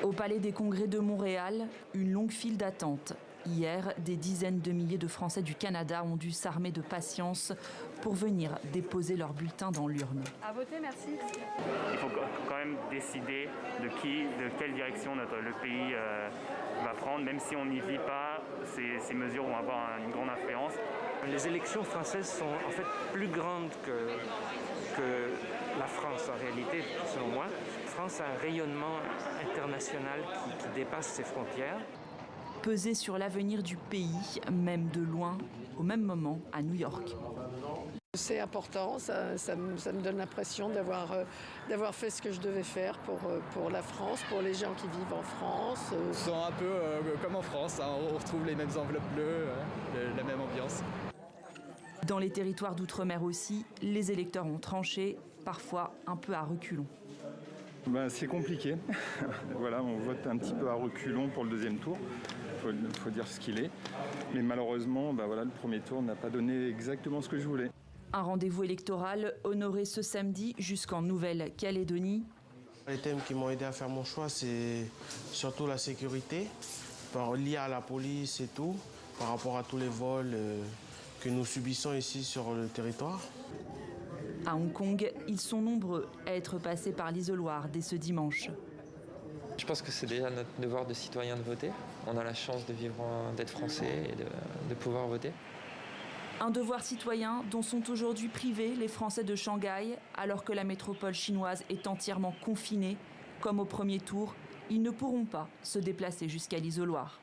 Au Palais des Congrès de Montréal, une longue file d'attente. Hier, des dizaines de milliers de Français du Canada ont dû s'armer de patience pour venir déposer leur bulletin dans l'urne. À voter, merci. Il faut quand même décider de quelle direction le pays va prendre. Même si on n'y vit pas, ces mesures vont avoir une grande influence. Les élections françaises sont en fait plus grandes que la France en réalité, selon moi. La France a un rayonnement international qui dépasse ses frontières. Peser sur l'avenir du pays, même de loin, au même moment à New York. C'est important, ça me donne l'impression d'avoir fait ce que je devais faire pour la France, pour les gens qui vivent en France. On se sent un peu comme en France, hein, on retrouve les mêmes enveloppes bleues, la même ambiance. Dans les territoires d'outre-mer aussi, les électeurs ont tranché, parfois un peu à reculons. C'est compliqué. Voilà, on vote un petit peu à reculons pour le deuxième tour. Il faut dire ce qu'il est. Mais malheureusement, le premier tour n'a pas donné exactement ce que je voulais. Un rendez-vous électoral honoré ce samedi jusqu'en Nouvelle-Calédonie. Les thèmes qui m'ont aidé à faire mon choix, c'est surtout la sécurité, liée à la police et tout, par rapport à tous les vols que nous subissons ici sur le territoire. À Hong Kong, ils sont nombreux à être passés par l'isoloir dès ce dimanche. Je pense que c'est déjà notre devoir de citoyen de voter. On a la chance d'être français et de pouvoir voter. Un devoir citoyen dont sont aujourd'hui privés les Français de Shanghai, alors que la métropole chinoise est entièrement confinée. Comme au premier tour, ils ne pourront pas se déplacer jusqu'à l'isoloir.